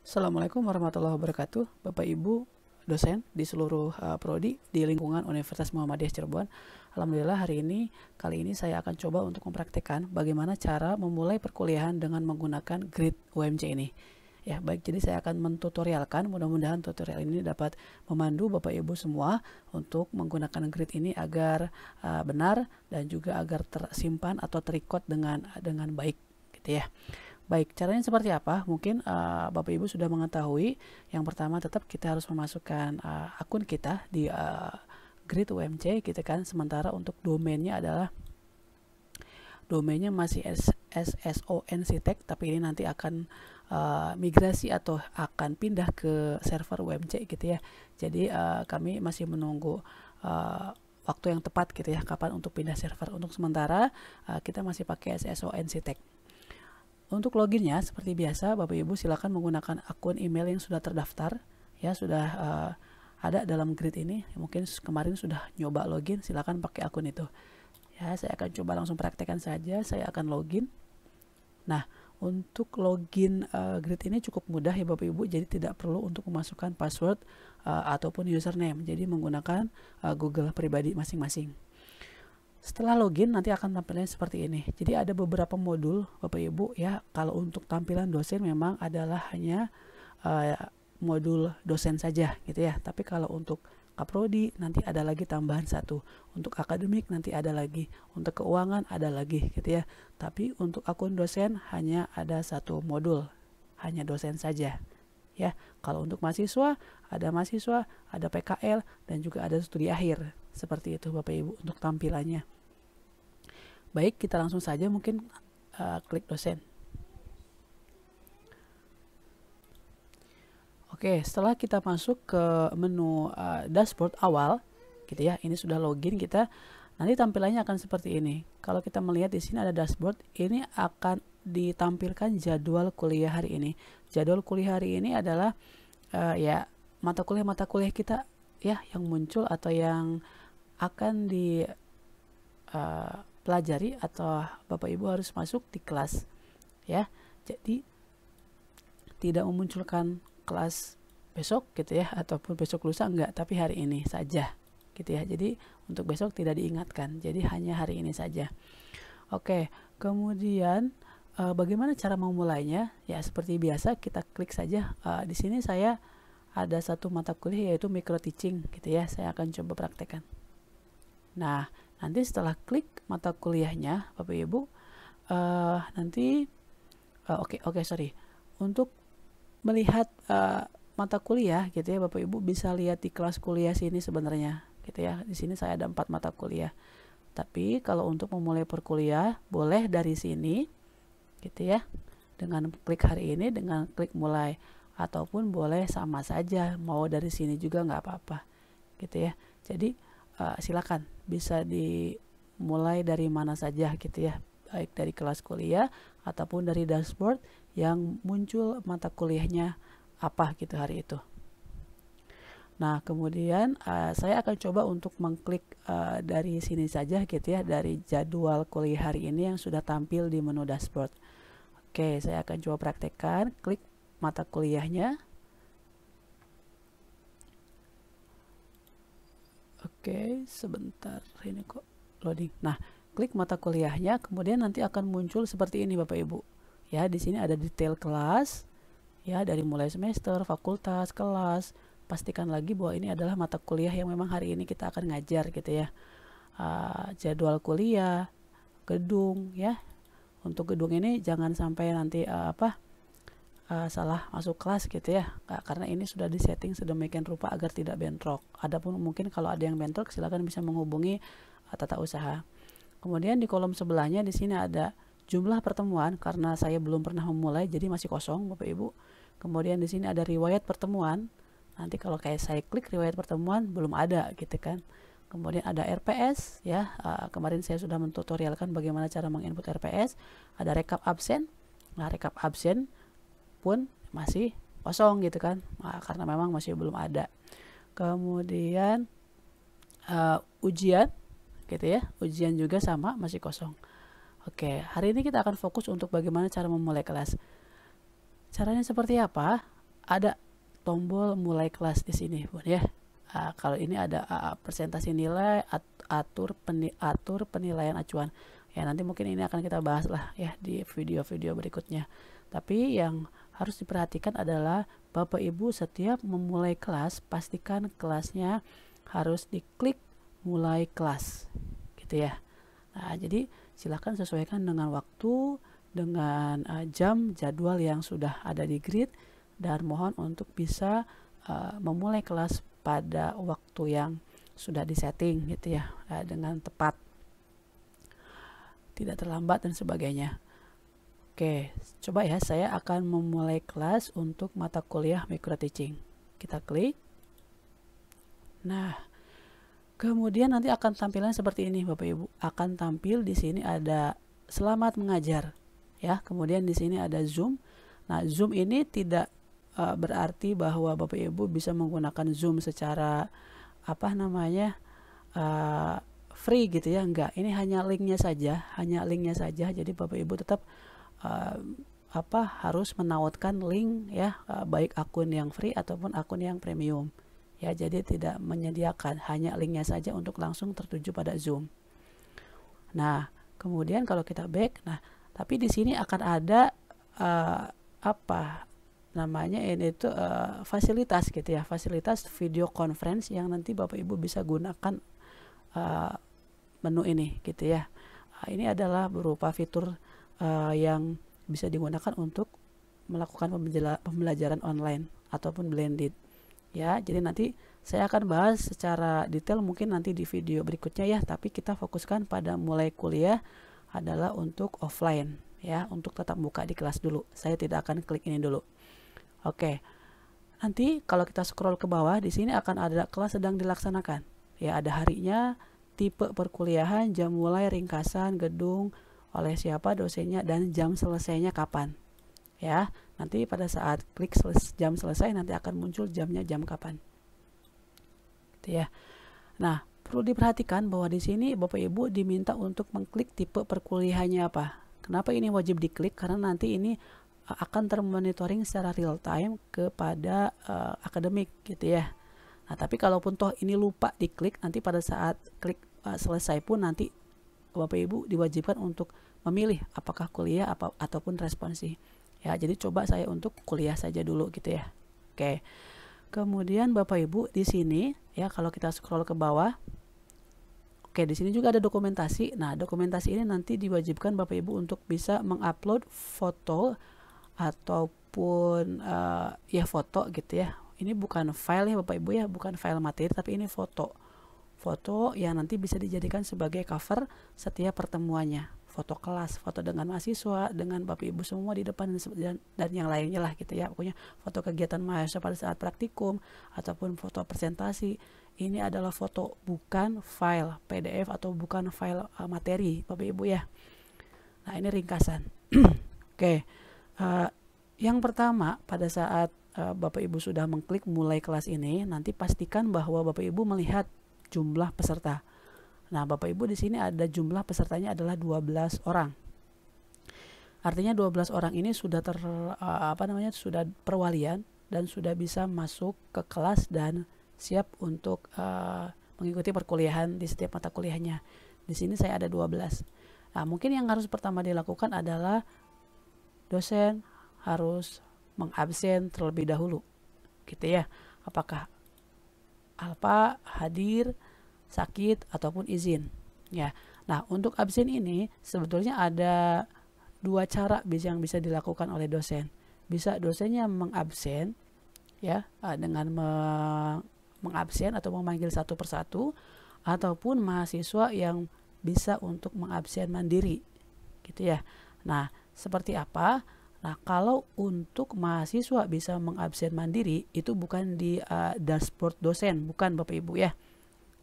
Assalamualaikum warahmatullahi wabarakatuh, Bapak Ibu dosen di seluruh prodi di lingkungan Universitas Muhammadiyah Cirebon. Alhamdulillah kali ini saya akan coba untuk mempraktikkan bagaimana cara memulai perkuliahan dengan menggunakan grid UMC ini. Ya, baik, jadi saya akan mentutorialkan, mudah-mudahan tutorial ini dapat memandu Bapak Ibu semua untuk menggunakan grid ini agar benar dan juga agar tersimpan atau terrecord dengan baik gitu ya. Baik, caranya seperti apa? Mungkin Bapak Ibu sudah mengetahui. Yang pertama tetap kita harus memasukkan akun kita di grid UMC gitu kan. Sementara untuk domainnya masih SSONCTech, tapi ini nanti akan migrasi atau akan pindah ke server UMC gitu ya. Jadi kami masih menunggu waktu yang tepat gitu ya, kapan untuk pindah server. Untuk sementara kita masih pakai SSONCTech. Untuk loginnya seperti biasa, Bapak Ibu silakan menggunakan akun email yang sudah terdaftar ya, sudah ada dalam grid ini. Mungkin kemarin sudah nyoba login, silakan pakai akun itu ya. Saya akan coba langsung praktekkan saja. Saya akan login. Nah, untuk login grid ini cukup mudah ya Bapak Ibu, jadi tidak perlu untuk memasukkan password ataupun username, jadi menggunakan Google pribadi masing-masing. Setelah login nanti akan tampilnya seperti ini. Jadi ada beberapa modul Bapak Ibu ya. Kalau untuk tampilan dosen memang adalah hanya modul dosen saja gitu ya. Tapi kalau untuk kaprodi nanti ada lagi tambahan satu. Untuk akademik nanti ada lagi. Untuk keuangan ada lagi gitu ya. Tapi untuk akun dosen hanya ada satu modul. Hanya dosen saja. Ya, kalau untuk mahasiswa, ada PKL dan juga ada studi akhir. Seperti itu Bapak Ibu untuk tampilannya. Baik, kita langsung saja mungkin klik dosen. Oke, setelah kita masuk ke menu dashboard awal, gitu ya, ini sudah login kita. Nanti tampilannya akan seperti ini. Kalau kita melihat di sini ada dashboard, ini akan ditampilkan jadwal kuliah hari ini. Jadwal kuliah hari ini adalah ya mata kuliah kita ya yang muncul atau yang akan di pelajari atau Bapak Ibu harus masuk di kelas ya. Jadi tidak memunculkan kelas besok gitu ya, ataupun besok lusa enggak, tapi hari ini saja gitu ya. Jadi untuk besok tidak diingatkan, jadi hanya hari ini saja. Oke, kemudian bagaimana cara memulainya? Ya seperti biasa kita klik saja. Di sini saya ada satu mata kuliah yaitu micro teaching gitu ya. Saya akan coba praktekkan. Nah, nanti setelah klik mata kuliahnya Bapak Ibu untuk melihat mata kuliah gitu ya, Bapak Ibu bisa lihat di kelas kuliah sini sebenarnya gitu ya. Di sini saya ada 4 mata kuliah. Tapi kalau untuk memulai perkuliah boleh dari sini gitu ya, dengan klik hari ini, dengan klik mulai, ataupun boleh sama saja mau dari sini juga nggak apa-apa gitu ya. Jadi silakan bisa dimulai dari mana saja gitu ya, baik dari kelas kuliah ataupun dari dashboard yang muncul mata kuliahnya apa gitu hari itu. Nah, kemudian saya akan coba untuk mengklik dari sini saja gitu ya, dari jadwal kuliah hari ini yang sudah tampil di menu dashboard. Oke, saya akan coba praktekkan, klik mata kuliahnya. Oke, sebentar, ini kok loading. Nah, klik mata kuliahnya, kemudian nanti akan muncul seperti ini Bapak Ibu. Ya, di sini ada detail kelas. Ya, dari mulai semester, fakultas, kelas. Pastikan lagi bahwa ini adalah mata kuliah yang memang hari ini kita akan ngajar gitu ya. Jadwal kuliah, gedung ya. Untuk gedung ini jangan sampai nanti salah masuk kelas gitu ya, karena ini sudah disetting sedemikian rupa agar tidak bentrok. Adapun mungkin kalau ada yang bentrok silakan bisa menghubungi tata usaha. Kemudian di kolom sebelahnya di sini ada jumlah pertemuan, karena saya belum pernah memulai jadi masih kosong Bapak Ibu. Kemudian di sini ada riwayat pertemuan. Nanti kalau kayak saya klik riwayat pertemuan belum ada gitu kan. Kemudian ada RPS ya, kemarin saya sudah mentutorialkan bagaimana cara menginput RPS. Ada rekap absen. Nah, rekap absen pun masih kosong gitu kan, karena memang masih belum ada. Kemudian ujian gitu ya, ujian juga sama masih kosong. Oke, hari ini kita akan fokus untuk bagaimana cara memulai kelas. Caranya seperti apa? ada tombol mulai kelas di sini Bun ya. Kalau ini ada presentasi nilai, atur penilaian acuan. Ya nanti mungkin ini akan kita bahas lah ya di video-video berikutnya. Tapi yang harus diperhatikan adalah Bapak Ibu setiap memulai kelas, pastikan kelasnya harus diklik mulai kelas gitu ya. Nah, jadi silakan sesuaikan dengan waktu, dengan jam, jadwal yang sudah ada di grid, dan mohon untuk bisa memulai kelas pada waktu yang sudah disetting gitu ya, dengan tepat, tidak terlambat dan sebagainya. Oke, coba ya, saya akan memulai kelas untuk mata kuliah micro teaching. Kita klik. Nah, kemudian nanti akan tampilan seperti ini Bapak Ibu. Akan tampil di sini ada selamat mengajar ya. Kemudian di sini ada Zoom. Nah, Zoom ini tidak berarti bahwa Bapak Ibu bisa menggunakan Zoom secara free gitu ya. Enggak, ini hanya linknya saja, jadi Bapak Ibu tetap harus menautkan link ya, baik akun yang free ataupun akun yang premium ya. Jadi tidak menyediakan, hanya linknya saja untuk langsung tertuju pada Zoom. Nah, kemudian kalau kita back, nah tapi di sini akan ada ini itu fasilitas gitu ya, fasilitas video conference yang nanti Bapak Ibu bisa gunakan menu ini gitu ya. Ini adalah berupa fitur yang bisa digunakan untuk melakukan pembelajaran online ataupun blended ya. Jadi nanti saya akan bahas secara detail mungkin nanti di video berikutnya ya, tapi kita fokuskan pada mulai kuliah adalah untuk offline ya, untuk tetap buka di kelas dulu. Saya tidak akan klik ini dulu. Oke. Nanti kalau kita scroll ke bawah, di sini akan ada kelas sedang dilaksanakan ya, ada harinya, tipe perkuliahan, jam mulai, ringkasan, gedung, oleh siapa dosennya, dan jam selesainya kapan ya. Nanti pada saat klik jam selesai nanti akan muncul jamnya, jam kapan gitu ya. Nah, perlu diperhatikan bahwa di sini Bapak Ibu diminta untuk mengklik tipe perkuliahannya apa. Kenapa ini wajib diklik? Karena nanti ini akan termonitoring secara real time kepada akademik gitu ya. Nah, tapi kalaupun toh ini lupa diklik, nanti pada saat klik selesai pun nanti Bapak Ibu diwajibkan untuk memilih apakah kuliah ataupun responsi ya. Jadi coba saya untuk kuliah saja dulu gitu ya. Oke. Kemudian Bapak Ibu di sini ya, kalau kita scroll ke bawah, oke, di sini juga ada dokumentasi. Nah, dokumentasi ini nanti diwajibkan Bapak Ibu untuk bisa mengupload foto ataupun foto gitu ya. Ini bukan file ya Bapak Ibu ya, bukan file materi, tapi ini foto yang nanti bisa dijadikan sebagai cover setiap pertemuannya. Foto kelas, foto dengan mahasiswa, dengan Bapak Ibu semua di depan, dan yang lainnya lah gitu ya. Pokoknya foto kegiatan mahasiswa pada saat praktikum ataupun foto presentasi. Ini adalah foto, bukan file PDF atau bukan file materi Bapak Ibu ya. Nah, ini ringkasan. Oke. Yang pertama, pada saat Bapak Ibu sudah mengklik mulai kelas ini, nanti pastikan bahwa Bapak Ibu melihat jumlah peserta. Nah, Bapak Ibu di sini ada jumlah pesertanya adalah 12 orang. Artinya 12 orang ini sudah sudah perwalian dan sudah bisa masuk ke kelas dan siap untuk mengikuti perkuliahan di setiap mata kuliahnya. Di sini saya ada 12. Nah, mungkin yang harus pertama dilakukan adalah dosen harus mengabsen terlebih dahulu gitu ya. Apakah alfa, hadir, sakit, ataupun izin ya. Nah, untuk absen ini sebetulnya ada dua cara yang bisa dilakukan oleh dosen. Bisa dosennya mengabsen ya, dengan mengabsen atau memanggil satu persatu, ataupun mahasiswa yang bisa untuk mengabsen mandiri gitu ya. Nah, seperti apa? Nah, kalau untuk mahasiswa bisa mengabsen mandiri, itu bukan di dashboard dosen, bukan Bapak Ibu ya,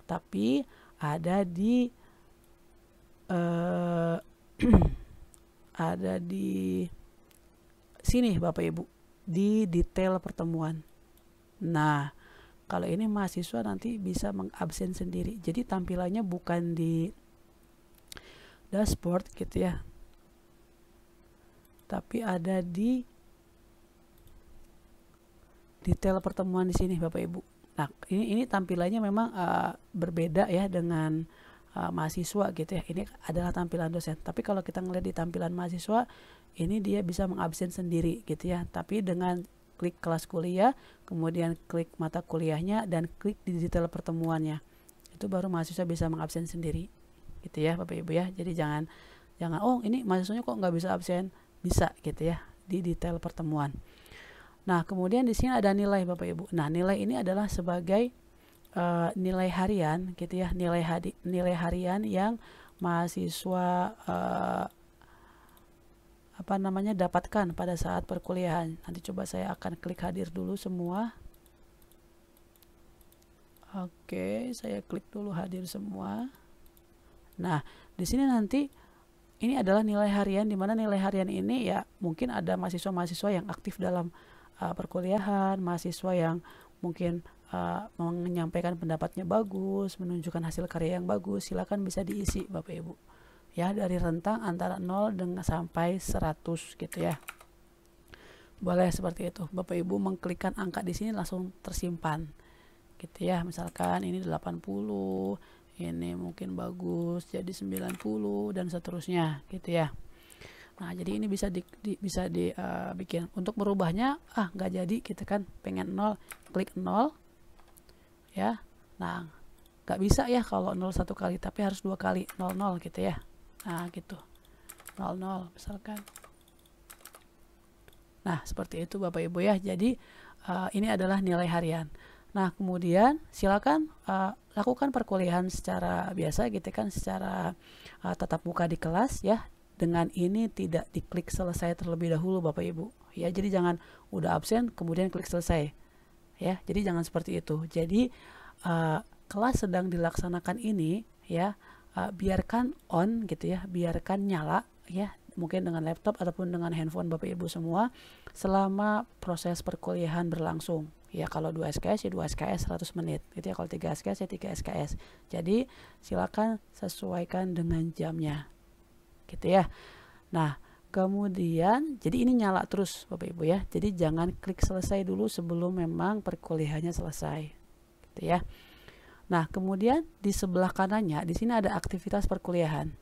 tapi ada di ada di sini Bapak Ibu, di detail pertemuan. Nah, kalau ini mahasiswa nanti bisa mengabsen sendiri, jadi tampilannya bukan di dashboard gitu ya, tapi ada di detail pertemuan di sini Bapak Ibu. Nah, ini tampilannya memang berbeda ya dengan mahasiswa gitu ya. Ini adalah tampilan dosen. Tapi kalau kita ngelihat di tampilan mahasiswa, ini dia bisa mengabsen sendiri gitu ya. Tapi dengan klik kelas kuliah, kemudian klik mata kuliahnya, dan klik di detail pertemuannya, itu baru mahasiswa bisa mengabsen sendiri gitu ya Bapak Ibu ya. Jadi jangan oh ini mahasiswanya kok nggak bisa absen, bisa gitu ya di detail pertemuan. Nah, kemudian di sini ada nilai Bapak Ibu. Nah, nilai ini adalah sebagai nilai harian gitu ya, nilai harian yang mahasiswa dapatkan pada saat perkuliahan. Nanti coba saya akan klik hadir dulu semua. Oke, saya klik dulu hadir semua. Nah, di sini nanti ini adalah nilai harian, di mana nilai harian ini ya mungkin ada mahasiswa-mahasiswa yang aktif dalam perkuliahan, mahasiswa yang mungkin menyampaikan pendapatnya bagus, menunjukkan hasil karya yang bagus. Silakan bisa diisi Bapak Ibu ya, dari rentang antara 0 dengan sampai 100 gitu ya. Boleh seperti itu. Bapak Ibu mengklikkan angka di sini langsung tersimpan gitu ya. Misalkan ini 80, ini mungkin bagus jadi 90 dan seterusnya gitu ya. Nah, jadi ini bisa dibikin. Untuk merubahnya nggak jadi gitu kan, pengen 0, klik 0 ya. Nah, nggak bisa ya kalau 0 1 kali, tapi harus 2 kali 00 gitu ya. Nah, gitu 00 misalkan. Nah, seperti itu Bapak Ibu ya. Jadi ini adalah nilai harian. Nah, kemudian silakan lakukan perkuliahan secara biasa gitu kan, secara tatap muka di kelas ya. Dengan ini tidak diklik selesai terlebih dahulu Bapak Ibu ya. Jadi jangan udah absen kemudian klik selesai ya. Jadi jangan seperti itu. Jadi kelas sedang dilaksanakan ini ya, biarkan on gitu ya, biarkan nyala ya, mungkin dengan laptop ataupun dengan handphone Bapak Ibu semua selama proses perkuliahan berlangsung ya. Kalau 2 SKS ya 2 SKS 100 menit gitu ya. Kalau 3 SKS ya 3 SKS. Jadi silakan sesuaikan dengan jamnya gitu ya. Nah, kemudian jadi ini nyala terus Bapak Ibu ya. Jadi jangan klik selesai dulu sebelum memang perkuliahannya selesai gitu ya. Nah, kemudian di sebelah kanannya di sini ada aktivitas perkuliahan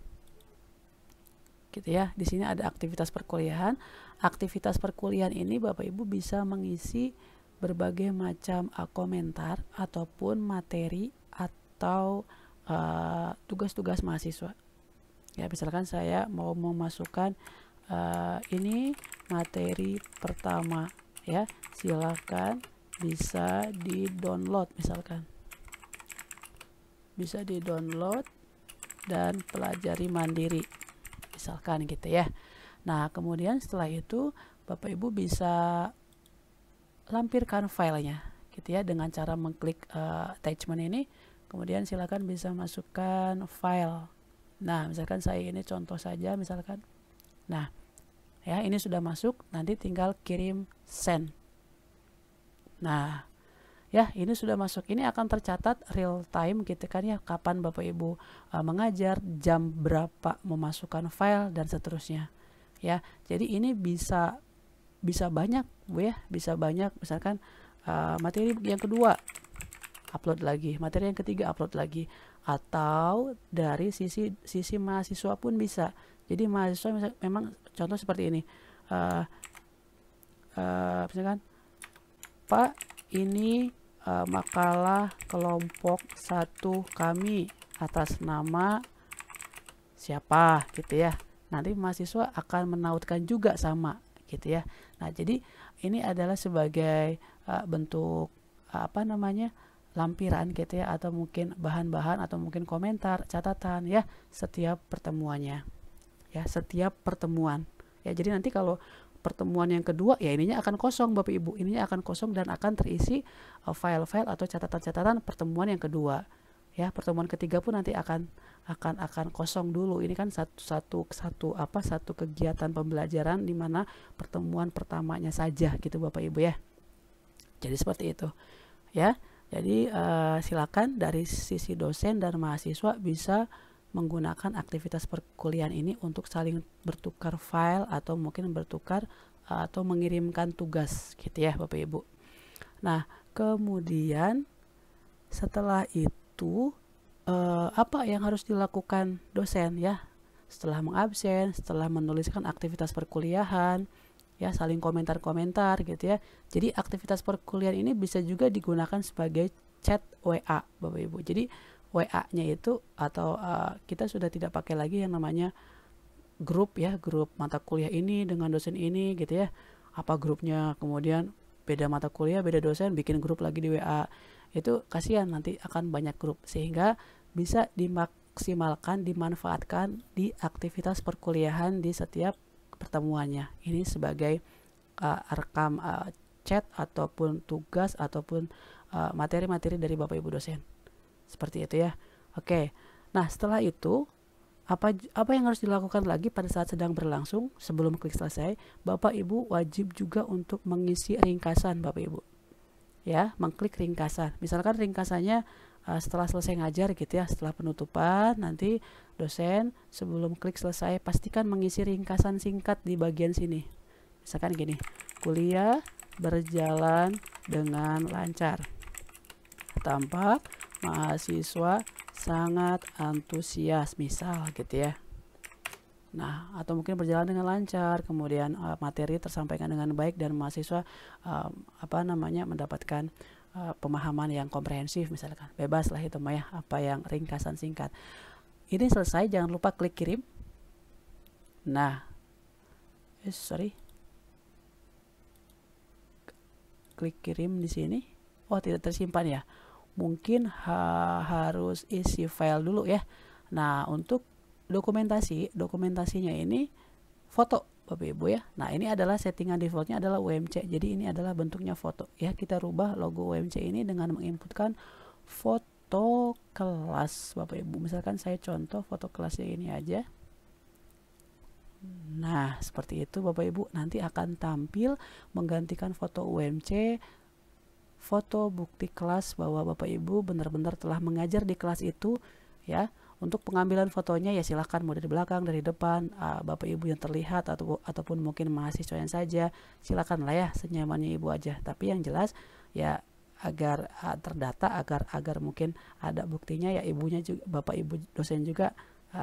gitu ya. Di sini ada aktivitas perkuliahan. Aktivitas perkuliahan ini Bapak Ibu bisa mengisi berbagai macam komentar ataupun materi atau tugas-tugas mahasiswa ya. Misalkan saya mau memasukkan ini materi pertama ya, silakan bisa di-download, misalkan bisa di-download dan pelajari mandiri misalkan gitu ya. Nah, kemudian setelah itu Bapak Ibu bisa lampirkan filenya gitu ya dengan cara mengklik attachment ini. Kemudian silakan bisa masukkan file. Nah, misalkan saya ini contoh saja misalkan. Nah, ya ini sudah masuk, nanti tinggal kirim send. Nah, ya ini sudah masuk. Ini akan tercatat real time gitu kan ya, kapan Bapak Ibu mengajar, jam berapa memasukkan file dan seterusnya. Ya, jadi ini bisa banyak Bu ya, bisa banyak. Misalkan materi yang kedua upload lagi, materi yang ketiga upload lagi, atau dari sisi mahasiswa pun bisa. Jadi mahasiswa memang contoh seperti ini, misalkan Pak ini makalah kelompok 1 kami atas nama siapa gitu ya. Nanti mahasiswa akan menautkan juga sama gitu ya. Nah, jadi ini adalah sebagai bentuk lampiran gitu ya, atau mungkin bahan-bahan atau mungkin komentar, catatan ya setiap pertemuannya. Ya, setiap pertemuan. Ya, jadi nanti kalau pertemuan yang kedua ya ininya akan kosong Bapak Ibu. Ininya akan kosong dan akan terisi file-file atau catatan-catatan pertemuan yang kedua. Ya, pertemuan ketiga pun nanti akan kosong dulu. Ini kan satu kegiatan pembelajaran di mana pertemuan pertamanya saja gitu Bapak Ibu ya. Jadi seperti itu. Ya. Jadi silakan dari sisi dosen dan mahasiswa bisa menggunakan aktivitas perkuliahan ini untuk saling bertukar file atau mungkin bertukar atau mengirimkan tugas gitu ya Bapak Ibu. Nah, kemudian setelah itu apa yang harus dilakukan dosen ya? Setelah mengabsen, setelah menuliskan aktivitas perkuliahan, ya saling komentar-komentar gitu ya. Jadi aktivitas perkuliahan ini bisa juga digunakan sebagai chat WA, Bapak Ibu. Jadi WA-nya itu atau kita sudah tidak pakai lagi yang namanya grup ya, grup mata kuliah ini dengan dosen ini gitu ya. Apa grupnya, kemudian beda mata kuliah, beda dosen, bikin grup lagi di WA. Itu kasihan, nanti akan banyak grup, sehingga bisa dimaksimalkan, dimanfaatkan di aktivitas perkuliahan di setiap pertemuannya. Ini sebagai rekam chat ataupun tugas ataupun materi-materi dari Bapak Ibu dosen. Seperti itu ya. Oke. Nah, setelah itu apa yang harus dilakukan lagi pada saat sedang berlangsung sebelum klik selesai? Bapak Ibu wajib juga untuk mengisi ringkasan, Bapak Ibu. Ya, mengklik ringkasan. Misalkan ringkasannya setelah selesai ngajar gitu ya, setelah penutupan nanti dosen sebelum klik selesai pastikan mengisi ringkasan singkat di bagian sini. Misalkan gini, kuliah berjalan dengan lancar. Tampak mahasiswa sangat antusias, misal gitu ya. Nah, atau mungkin berjalan dengan lancar, kemudian materi tersampaikan dengan baik dan mahasiswa mendapatkan pemahaman yang komprehensif misalkan. Bebas lah itu mah ya, apa yang ringkasan singkat. Ini selesai, jangan lupa klik kirim. Nah, klik kirim di sini. Oh, tidak tersimpan ya. Mungkin harus isi file dulu ya. Nah, untuk dokumentasinya ini foto Bapak Ibu ya. Nah, ini adalah settingan defaultnya adalah UMC. Jadi ini adalah bentuknya foto ya. Kita rubah logo UMC ini dengan menginputkan foto kelas Bapak Ibu. Misalkan saya contoh foto kelasnya ini aja. Nah, seperti itu Bapak Ibu. Nanti akan tampil menggantikan foto UMC, foto bukti kelas bahwa Bapak Ibu benar-benar telah mengajar di kelas itu ya. Untuk pengambilan fotonya ya silahkan mau dari belakang, dari depan, Bapak Ibu yang terlihat ataupun mungkin mahasiswa yang saja, silakan lah ya, senyamannya Ibu aja. Tapi yang jelas ya agar terdata, agar mungkin ada buktinya ya, ibunya juga, Bapak Ibu dosen juga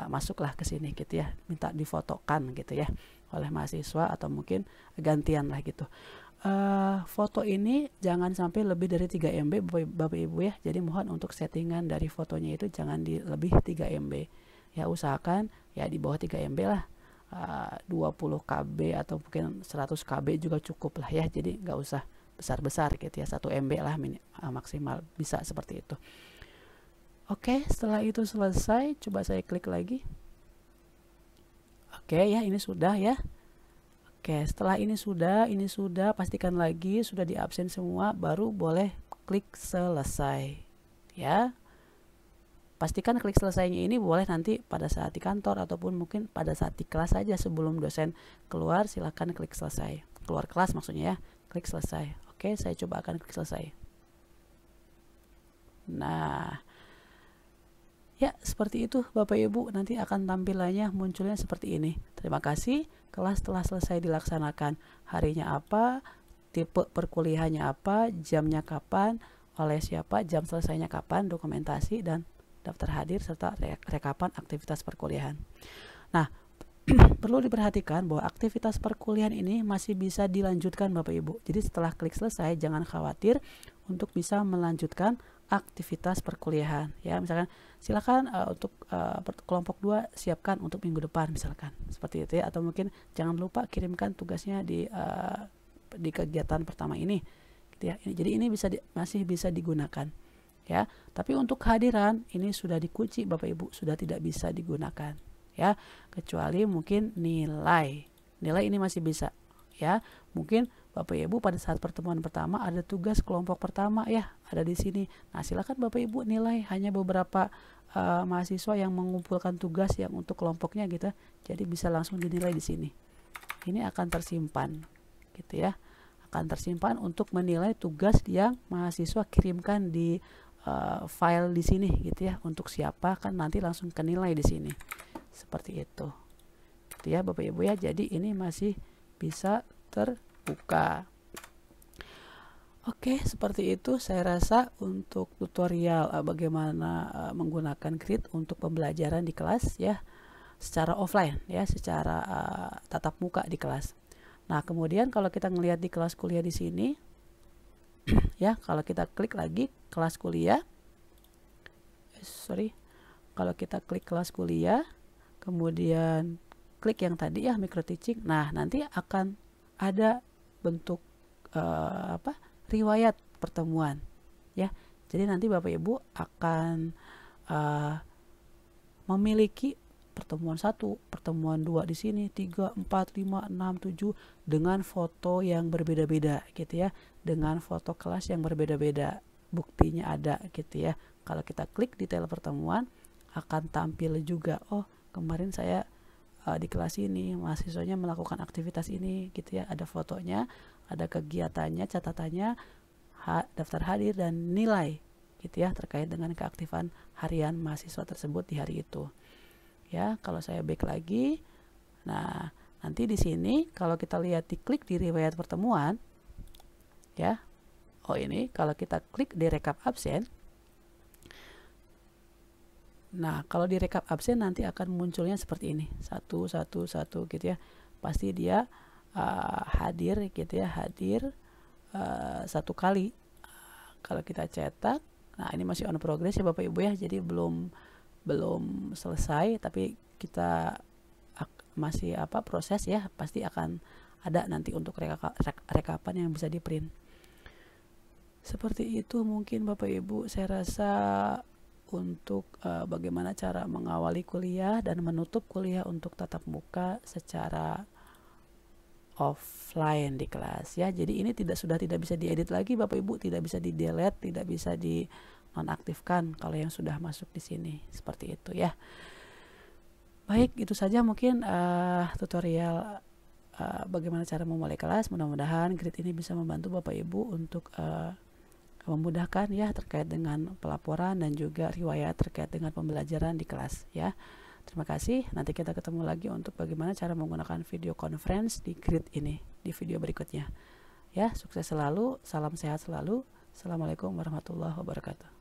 masuklah ke sini gitu ya, minta difotokan gitu ya oleh mahasiswa atau mungkin gantian lah gitu. Foto ini jangan sampai lebih dari 3 MB Bapak Ibu ya. Jadi mohon untuk settingan dari fotonya itu jangan di lebih 3 MB ya, usahakan ya di bawah 3 MB lah. 20 KB atau mungkin 100 KB juga cukup lah ya. Jadi nggak usah besar-besar gitu ya, 1 MB lah maksimal, bisa seperti itu. Oke, setelah itu selesai, coba saya klik lagi. Oke ya, ini sudah ya. Oke, setelah ini sudah, pastikan lagi sudah di absen semua, baru boleh klik selesai. Ya. Pastikan klik selesainya ini boleh nanti pada saat di kantor ataupun mungkin pada saat di kelas saja, sebelum dosen keluar silakan klik selesai. Keluar kelas maksudnya ya, klik selesai. Oke, saya coba akan klik selesai. Nah, ya, seperti itu Bapak Ibu, nanti akan tampilannya munculnya seperti ini. Terima kasih, kelas telah selesai dilaksanakan. Harinya apa, tipe perkuliahannya apa, jamnya kapan, oleh siapa, jam selesainya kapan, dokumentasi dan daftar hadir serta rekapan aktivitas perkuliahan. Nah, perlu diperhatikan bahwa aktivitas perkuliahan ini masih bisa dilanjutkan Bapak Ibu. Jadi setelah klik selesai jangan khawatir untuk bisa melanjutkan aktivitas perkuliahan ya. Misalkan silakan untuk kelompok 2 siapkan untuk minggu depan misalkan, seperti itu ya. Atau mungkin jangan lupa kirimkan tugasnya di kegiatan pertama ini gitu ya. Jadi ini masih bisa digunakan ya. Tapi untuk kehadiran ini sudah dikunci Bapak Ibu, sudah tidak bisa digunakan ya, kecuali mungkin nilai ini masih bisa ya. Mungkin Bapak Ibu pada saat pertemuan pertama ada tugas kelompok pertama ya, ada di sini. Nah, silakan Bapak Ibu nilai hanya beberapa mahasiswa yang mengumpulkan tugas yang untuk kelompoknya gitu. Jadi bisa langsung dinilai di sini. Ini akan tersimpan gitu ya. Akan tersimpan untuk menilai tugas yang mahasiswa kirimkan di file di sini gitu ya. Untuk siapa kan nanti langsung kenilai di sini. Seperti itu. Gitu ya Bapak Ibu ya. Jadi ini masih bisa terbuka. Oke, seperti itu saya rasa untuk tutorial bagaimana menggunakan Grid untuk pembelajaran di kelas ya, secara offline ya, secara tatap muka di kelas. Nah, kemudian kalau kita ngelihat di kelas kuliah di sini ya, kalau kita klik lagi kelas kuliah, kalau kita klik kelas kuliah, kemudian klik yang tadi ya micro teaching, nah nanti akan ada bentuk riwayat pertemuan ya. Jadi nanti Bapak Ibu akan memiliki pertemuan 1, pertemuan 2 di sini, 3, 4, 5, 6, 7 dengan foto yang berbeda-beda gitu ya, dengan foto kelas yang berbeda-beda. Buktinya ada gitu ya. Kalau kita klik detail pertemuan akan tampil juga, oh kemarin saya di kelas ini mahasiswanya melakukan aktivitas ini gitu ya, ada fotonya, ada kegiatannya, catatannya, daftar hadir dan nilai gitu ya, terkait dengan keaktifan harian mahasiswa tersebut di hari itu ya. Kalau saya back lagi, nah nanti di sini kalau kita lihat diklik di riwayat pertemuan ya, oh ini kalau kita klik di rekap absen, nah kalau di rekap absen nanti akan munculnya seperti ini, 1, 1, 1 gitu ya, pasti dia hadir gitu ya, hadir 1 kali. Kalau kita cetak, nah ini masih on progress ya Bapak Ibu ya, jadi belum selesai, tapi kita masih proses ya, pasti akan ada nanti untuk rekapan yang bisa di print. Seperti itu mungkin Bapak Ibu, saya rasa untuk bagaimana cara mengawali kuliah dan menutup kuliah untuk tatap muka secara offline di kelas ya. Jadi ini sudah tidak bisa diedit lagi Bapak Ibu, tidak bisa di delete, tidak bisa di nonaktifkan kalau yang sudah masuk di sini, seperti itu ya. Baik, itu saja mungkin tutorial bagaimana cara memulai kelas. Mudah-mudahan Grid ini bisa membantu Bapak Ibu untuk memudahkan ya terkait dengan pelaporan dan juga riwayat terkait dengan pembelajaran di kelas ya. Terima kasih. Nanti kita ketemu lagi untuk bagaimana cara menggunakan video conference di Grid ini di video berikutnya. Ya, sukses selalu, salam sehat selalu. Assalamualaikum warahmatullahi wabarakatuh.